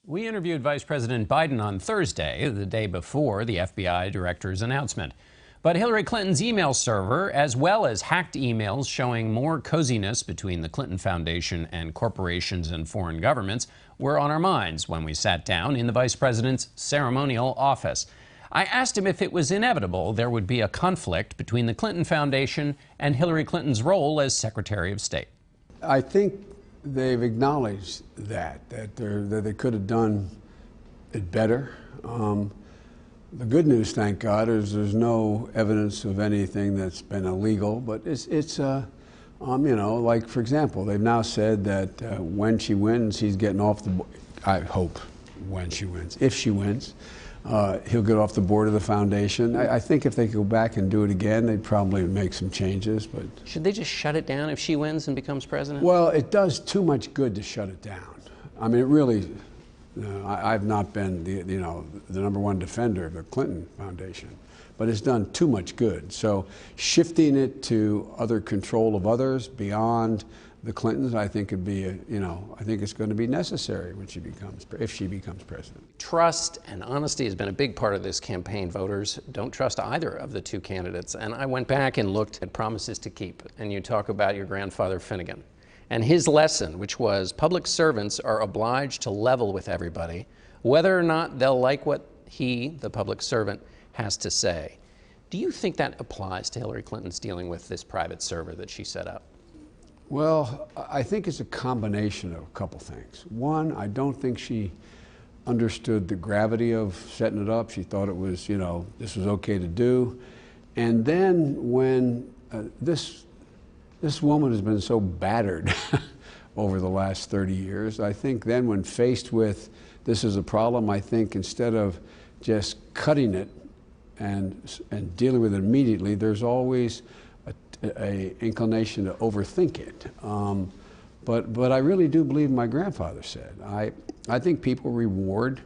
We interviewed Vice President Biden on Thursday, the day before the FBI director's announcement. But Hillary Clinton's email server, as well as hacked emails showing more coziness between the Clinton Foundation and corporations and foreign governments, were on our minds when we sat down in the vice president's ceremonial office. I asked him if it was inevitable there would be a conflict between the Clinton Foundation and Hillary Clinton's role as Secretary of State. I think they've acknowledged that they could have done it better. The good news, thank God, is there's no evidence of anything that's been illegal. But it's you know, like for example, they've now said that when she wins, he's getting off the board. I hope when she wins, if she wins, he'll get off the board of the foundation. I think if they could go back and do it again, they'd probably make some changes. But should they just shut it down if she wins and becomes president? Well, it does too much good to shut it down. I mean, it really. I've not been the number one defender of the Clinton Foundation, but it's done too much good. So shifting it to other control of others beyond the Clintons, I think could be I think it's going to be necessary when if she becomes president. Trust and honesty has been a big part of this campaign. Voters don't trust either of the two candidates. And I went back and looked at promises to keep. And you talk about your grandfather Finnegan and his lesson, which was public servants are obliged to level with everybody, whether or not they'll like what he, the public servant, has to say. Do you think that applies to Hillary Clinton's dealing with this private server that she set up? Well, I think it's a combination of a couple things. One, I don't think she understood the gravity of setting it up. She thought it was, this was okay to do. And then when this woman has been so battered over the last 30 years. I think then when faced with this is a problem, I think instead of just cutting it and dealing with it immediately, there's always a inclination to overthink it. But I really do believe my grandfather said. I think people reward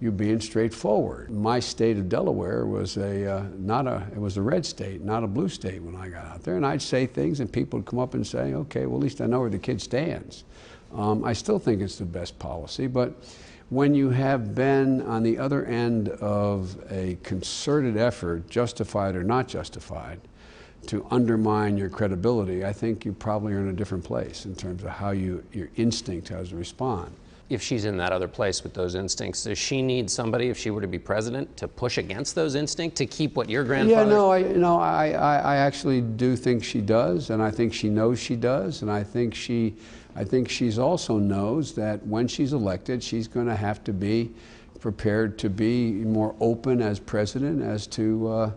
you being straightforward. My state of Delaware was it was a red state, not a blue state when I got out there. And I'd say things and people would come up and say, okay, well, at least I know where the kid stands. I still think it's the best policy, but when you have been on the other end of a concerted effort, justified or not justified, to undermine your credibility, I think you probably are in a different place in terms of how your instinct has to respond. If she's in that other place with those instincts, does she need somebody, if she were to be president, to push against those instincts to keep what your grandfather? Yeah, I actually do think she does, and I think she knows she does, and I think she's also knows that when she's elected, she's going to have to be prepared to be more open as president as to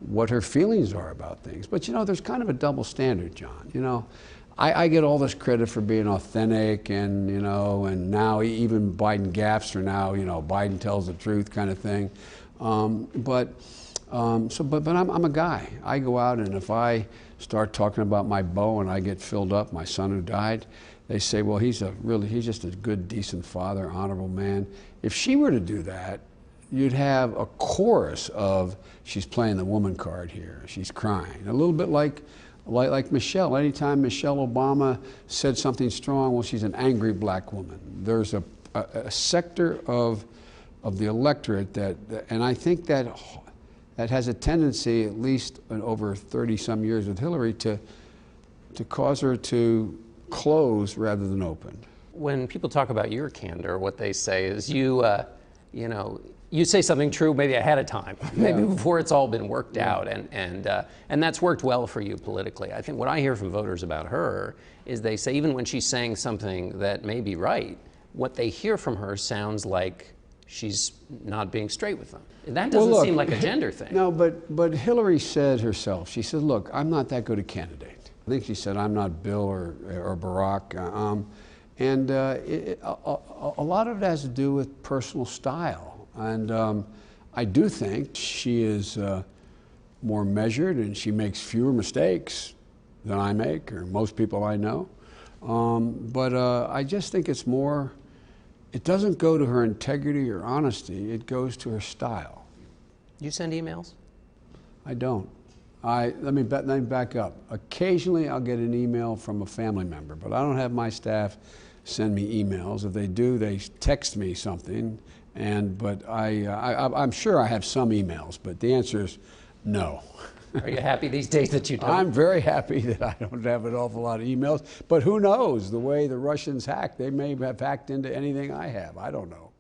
what her feelings are about things. But there's kind of a double standard, John. I get all this credit for being authentic, and and now even Biden gaffes are now Biden tells the truth kind of thing. But I'm a guy. I go out, and if I start talking about my beau and I get filled up, my son who died, they say, well, he's just a good, decent father, honorable man. If she were to do that, you'd have a chorus of she's playing the woman card here. She's crying, a little bit like Michelle. Anytime Michelle Obama said something strong, well, she's an angry black woman. There's a sector of the electorate and I think that has a tendency, at least over 30-some years with Hillary, to cause her to close rather than open. When people talk about your candor, what they say is you say something true maybe ahead of time, maybe before it's all been worked out, and that's worked well for you politically. I think what I hear from voters about her is they say even when she's saying something that may be right, what they hear from her sounds like she's not being straight with them. That doesn't seem like a gender thing. No, but Hillary said herself, she said, look, I'm not that good a candidate. I think she said, I'm not Bill or Barack. A lot of it has to do with personal style. And I do think she is more measured, and she makes fewer mistakes than I make or most people I know. But I just think it's more, it doesn't go to her integrity or honesty, it goes to her style. You send emails? I don't. Let me back up. Occasionally I'll get an email from a family member, but I don't have my staff send me emails. If they do, they text me something. But I'm sure I have some emails, but the answer is no. Are you happy these days that you don't? I'm very happy that I don't have an awful lot of emails, but who knows? The way the Russians hack, they may have hacked into anything I have. I don't know.